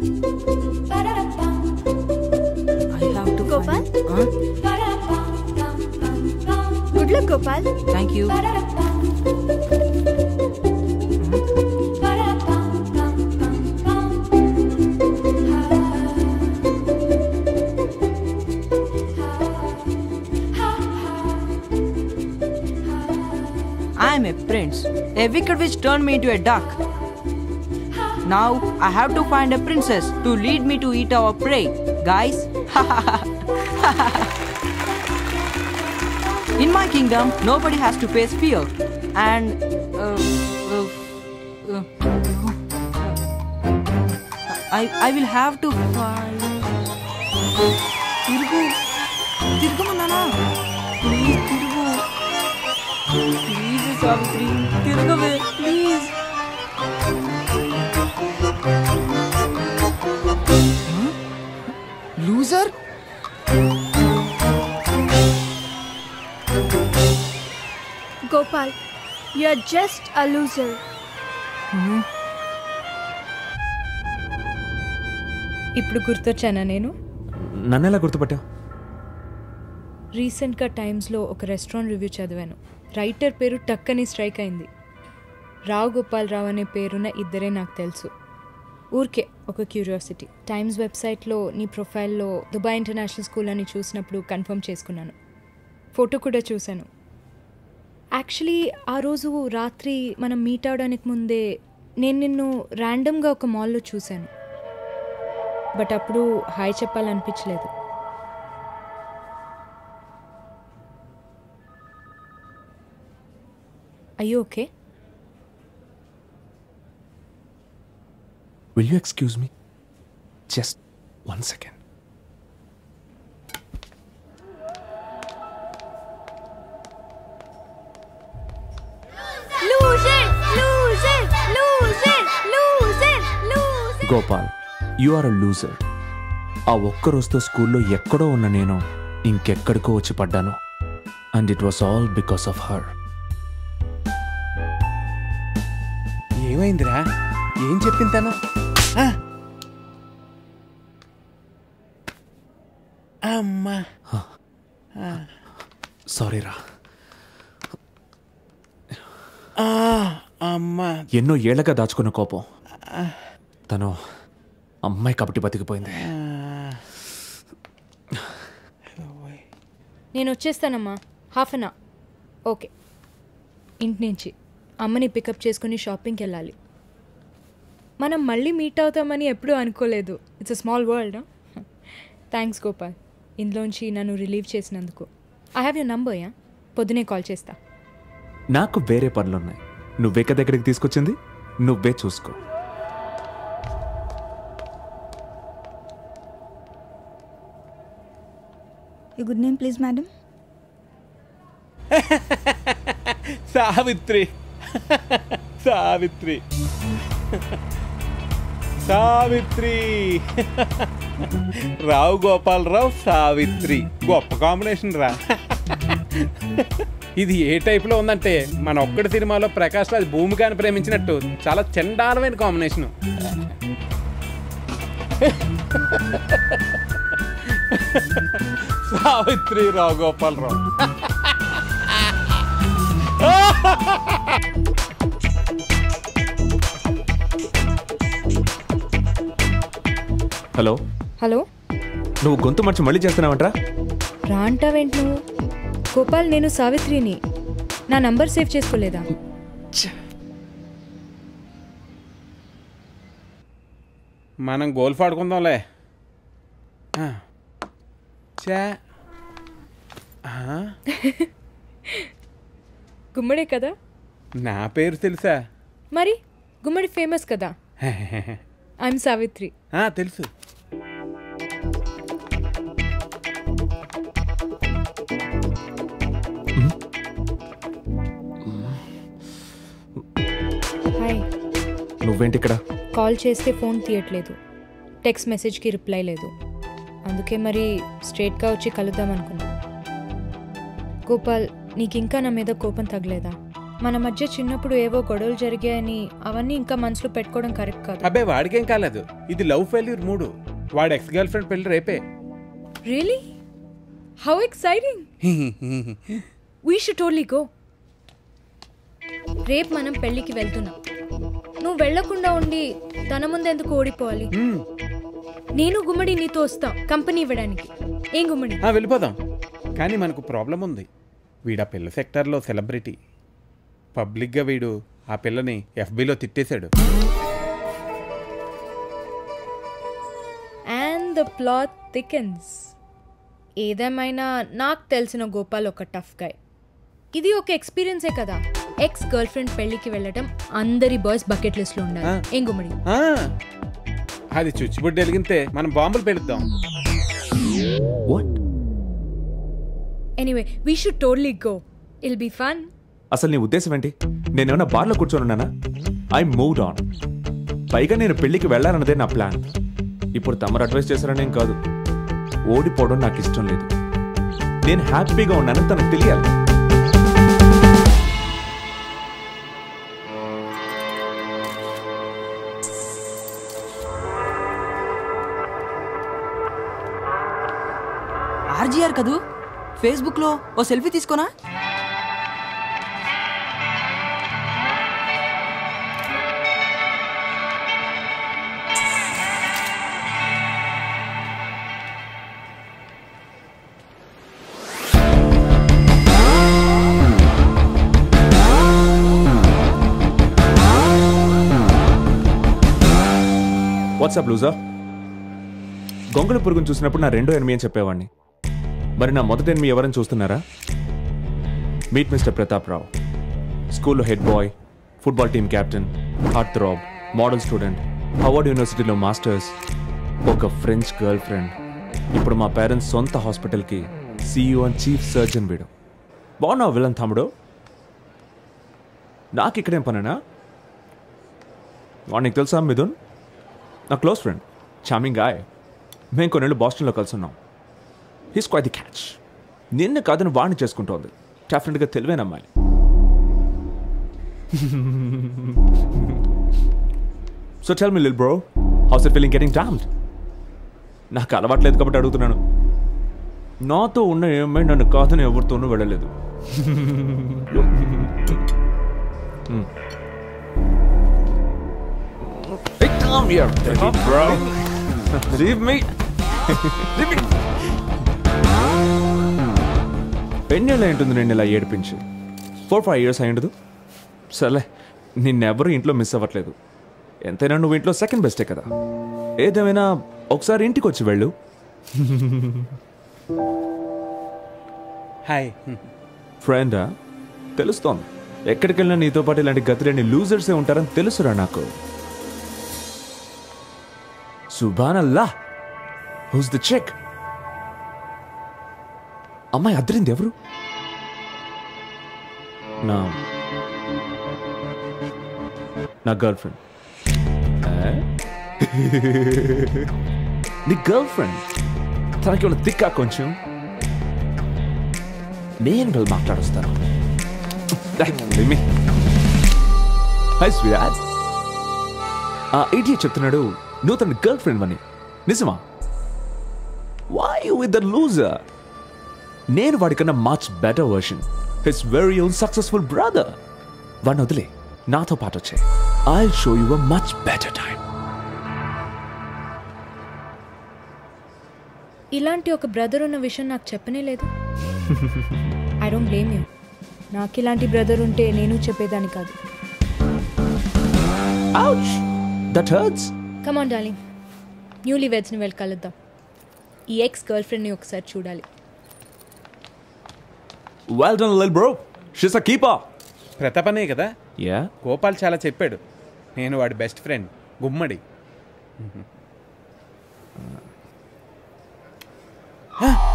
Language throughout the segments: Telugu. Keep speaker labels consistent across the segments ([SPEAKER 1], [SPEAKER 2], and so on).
[SPEAKER 1] I have to
[SPEAKER 2] Gopal? Good luck, Gopal.
[SPEAKER 1] Thank you. I am a prince. A wicked witch turned me into a duck. Now I have to find a princess to lead me to eat our prey. Guys, in my kingdom, nobody has to face fear. And I will have to find. Tirgu Nana. Please, Tirgu. Please, Savitri. Tirgave, please. Loser?
[SPEAKER 2] Gopal, you're just a loser.
[SPEAKER 3] ఇప్పుడు గుర్తొచ్చానా నేను?
[SPEAKER 4] నన్నెలా గుర్తుపట్టావు?
[SPEAKER 3] రీసెంట్గా టైమ్స్లో ఒక రెస్టారెంట్ రివ్యూ చదివాను. రైటర్ పేరు టక్కని స్ట్రైక్ అయింది. రావు గోపాల్ రావు అనే పేరున్న ఇద్దరే నాకు తెలుసు. ఊరికే ఒక క్యూరియాసిటీ. టైమ్స్ వెబ్సైట్లో నీ ప్రొఫైల్లో దుబాయ్ ఇంటర్నేషనల్ స్కూల్ అని చూసినప్పుడు కన్ఫర్మ్ చేసుకున్నాను. ఫోటో కూడా చూశాను. యాక్చువల్లీ ఆ రోజు రాత్రి మనం మీట్ అవడానికి ముందే నేను నిన్ను ర్యాండమ్గా ఒక మాల్లో చూశాను. బట్ అప్పుడు హాయ్ చెప్పాలనిపించలేదు. అయ్యో okay.
[SPEAKER 4] Will you excuse me? Just 1 second.
[SPEAKER 2] Loser! Loser! Loser! Loser! Loser!
[SPEAKER 4] Gopal, you are a loser. ఆ ఒక్క రోజుతో స్కూల్లో ఎక్కడో ఉన్న నేను ఇంకెక్కడికో వచ్చి పడ్డాను. And it was all because of her.
[SPEAKER 5] ఏమైందిరా? ఏం చెప్పింతాను? అమ్మా,
[SPEAKER 4] సారీ రా.
[SPEAKER 5] అమ్మా,
[SPEAKER 4] ఎన్నో ఏళ్లగా దాచుకున్న కోపం తను అమ్మాయి కాబట్టి బతికిపోయింది.
[SPEAKER 3] నేను వచ్చేస్తానమ్మా. Half an hour. ఓకే. ఇంటి నుంచి అమ్మని పికప్ చేసుకుని షాపింగ్కి వెళ్ళాలి. మనం మళ్ళీ మీట్ అవుతామని ఎప్పుడూ అనుకోలేదు. It's a small world. Thanks Gopal, ఇందులోంచి నన్ను రిలీవ్ చేసినందుకు. I have your number. Yeah, పొద్దునే కాల్ చేస్తా.
[SPEAKER 4] నాకు వేరే పనులున్నాయి. నువ్వే కదా దగ్గరికి తీసుకొచ్చింది, నువ్వే చూసుకో.
[SPEAKER 6] Your good name, please, madam.
[SPEAKER 5] Savitri. Savitri. Savitri. Rao Gopalarao, Savitri. గొప్ప కాంబినేషన్ రా. ఇది ఏ టైప్లో ఉందంటే మన ఒక్కడి సినిమాలో ప్రకాష్ రాజ్ భూమికాని ప్రేమించినట్టు చాలా చండాలమైన combination. Savitri Rao Gopalarao.
[SPEAKER 4] Hello
[SPEAKER 3] hello,
[SPEAKER 4] నువ్వు గొంతు మంచి మళ్ళీ చేస్తున్నావంటరా?
[SPEAKER 3] రా అంటావేంటి నువ్వు? గోపాల్, నేను సావిత్రిని. నా నంబర్ సేవ్ చేసుకోలేదా?
[SPEAKER 5] మనం గోల్ఫ్ ఆడుకుందాంలే.
[SPEAKER 3] గుమ్మడే కదా?
[SPEAKER 5] నా పేరు తెలుసా?
[SPEAKER 3] మరి గుమ్మడి ఫేమస్ కదా. ఐఎమ్ సావిత్రి.
[SPEAKER 5] తెలుసు.
[SPEAKER 3] హాయ్.
[SPEAKER 4] నువ్వేంటి ఇక్కడ?
[SPEAKER 3] కాల్ చేస్తే ఫోన్ తీయట్లేదు, టెక్స్ట్ మెసేజ్కి రిప్లై లేదు. అందుకే మరి స్ట్రేట్గా వచ్చి కలుద్దాం అనుకున్నా. గోపాల్, నీకు ఇంకా నా మీద కోపం తగ్గలేదా? మన మధ్య చిన్నప్పుడు ఏవో గొడవలు జరిగాయని అవన్నీ ఇంకా మనసులో పెట్టుకోవడం కరెక్ట్ కాదు.
[SPEAKER 5] అబ్బే వాడికేం కాలేదు, ఇది లవ్ ఫెయిల్యూర్ మూడు. వాడు ఎక్స్ గర్ల్ ఫ్రెండ్ పెళ్లి రేపే.
[SPEAKER 3] Really? How exciting. We should totally go. రేపు మనం పెళ్ళికి వెళ్తున్నాం. నువ్వు వెళ్లకుండా ఉండి తన ముందు ఎందుకు ఓడిపోవాలి? నేను గుమ్మడి నీతో వస్తా కంపెనీ ఇవ్వడానికి. ఏం గుమ్మడి?
[SPEAKER 5] వెళ్ళిపోదాం. కానీ మనకు ప్రాబ్లం ఉంది. వీడు ఆ పిల్ల సెక్టార్లో సెలబ్రిటీ. పబ్లిక్గా వీడు ఆ పిల్లని FBలో తిట్టేశాడు.
[SPEAKER 3] And the plot thickens. ఏదేమైనా నాకు తెలిసిన గోపాల్ ఒక టఫ్ గై. ఇది ఒక ఎక్స్పీరియన్సే కదా. ఎక్స్ గర్ల్ ఫ్రెండ్ పెళ్లికి వెళ్ళటం అందరి బాయ్స్ బకెట్ లిస్ట్ లో ఉండాలి. ఏం గుమ్మడి?
[SPEAKER 5] అది చుచ్చుబుడ్డి వెలిగితే మనం బాంబులు పెడతాం.
[SPEAKER 3] Anyway we should totally go. It'll be fun.
[SPEAKER 4] అసలు నీ ఉద్దేశం ఏంటి? నేనేమన్నా బార్లో కూర్చొని ఉన్నానా? I moved on. పైగా నేను పెళ్లికి వెళ్ళాలన్నదే నా ప్లాన్. ఇప్పుడు తమరు అడ్వైస్ చేశారనేం కాదు. ఓడిపోవడం నాకు ఇష్టం లేదు. నేను హ్యాపీగా ఉన్నానని తనకు తెలియాలి.
[SPEAKER 1] RGR కదూ, ఫేస్బుక్లో ఓ సెల్ఫీ తీసుకోనా?
[SPEAKER 4] What's up loser. గొంగళి పురుగును చూసినప్పుడు నా రెండో ఎనిమి అని చెప్పేవాడిని. మరి నా మొదటి ఎనిమి ఎవరని చూస్తున్నారా? మీట్ మిస్టర్ ప్రతాప్ రావు. స్కూల్లో head bye, football team captain, heart throb, model student, Harvard యూనివర్సిటీలో మాస్టర్స్, ఒక ఫ్రెంచ్ గర్ల్ ఫ్రెండ్. ఇప్పుడు మా పేరెంట్స్ సొంత హాస్పిటల్కి CEO అండ్ చీఫ్ సర్జన్ వీడు. బాగున్నావు విలన్ తమ్ముడు? నాకు ఇక్కడేం పనేనా? నీకు తెలుసా మిథున్? నా క్లోజ్ ఫ్రెండ్, చార్మింగ్ గాయ్. మేము కొన్నేళ్ళు బాస్టన్లో కలుసున్నాం. He's quite the catch. నిన్ను కాదని వాడిని చేసుకుంటోంది. డెఫినెట్గా తెలివైన అమ్మాయి. So tell me lil bro, how's it feeling getting dumped? నాకు అలవాట్లేదు కాబట్టి అడుగుతున్నాను. నాతో ఉన్న ఏమై నన్ను కాదని ఎవరితోనూ వెళ్ళలేదు. Come here, bro. Leave me. Leave me. ఎన్నేళ్ళు ఉంటుంది నేను ఇలా ఏడిపించి? 4-5 years అయ్యిండదు. సర్లే, నిన్నెవరూ ఇంట్లో మిస్ అవ్వట్లేదు. ఎంతైనా నువ్వు ఇంట్లో సెకండ్ బెస్టే కదా. ఏదేమైనా ఒకసారి ఇంటికి వచ్చి వెళ్ళు.
[SPEAKER 5] హాయ్
[SPEAKER 4] ఫ్రెండా? తెలుస్తోంది. ఎక్కడికి వెళ్ళినా నీతో పాటు ఇలాంటి గతిలేని లూజర్సే ఉంటారని తెలుసురా నాకు. సుబ్హానల్లా, హూస్ ద చిక్? అమ్మాయి అద్దరింది ఎవరు? నా గర్ల్ ఫ్రెండ్. నీ గర్ల్ ఫ్రెండ్? తనకి ఉన్న తిక్కా కొంచెం. నేను వెళ్ళి మాట్లాడొస్తాను. Hi sweet. ఆ ఇడియట్ చెప్తున్నాడు నువ్వు తన గర్ల్ ఫ్రెండ్ అని. నిజమా? Why with the loser? నేను వాడికన్నా much better version, his very own successful brother. వాడిని వదిలే, నాతో పాటు వచ్చే. I'll show you a much better time.
[SPEAKER 3] ఇలాంటి ఒక బ్రదర్ ఉన్న విషయం నాకు చెప్పనే లేదు. I don't blame you. నాకు ఇలాంటి బ్రదర్ ఉంటే నేను చెప్పేదాన్ని కాదు.
[SPEAKER 4] Ouch! That hurts.
[SPEAKER 3] Come on darling, newly వెడ్స్ని వెళ్ళి కలుద్దాం. ఈ ఎక్స్ గర్ల్ ఫ్రెండ్ని ఒకసారి చూడాలి.
[SPEAKER 4] Well done, little bro. She's a keeper.
[SPEAKER 5] ప్రతాపనే కదా?
[SPEAKER 4] Yeah.
[SPEAKER 5] గోపాల్ చాలా చెప్పాడు. నేను వాడి బెస్ట్ ఫ్రెండ్ గుమ్మడి.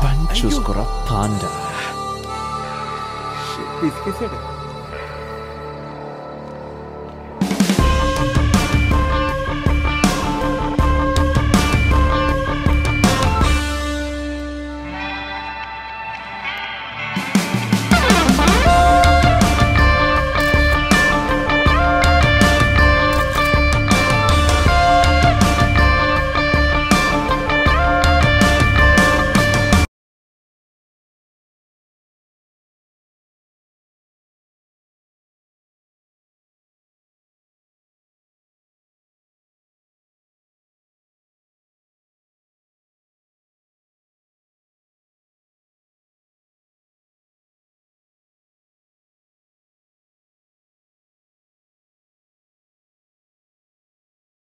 [SPEAKER 4] Punch చూసుకోరా పాండా.
[SPEAKER 5] పిసికేసాడు.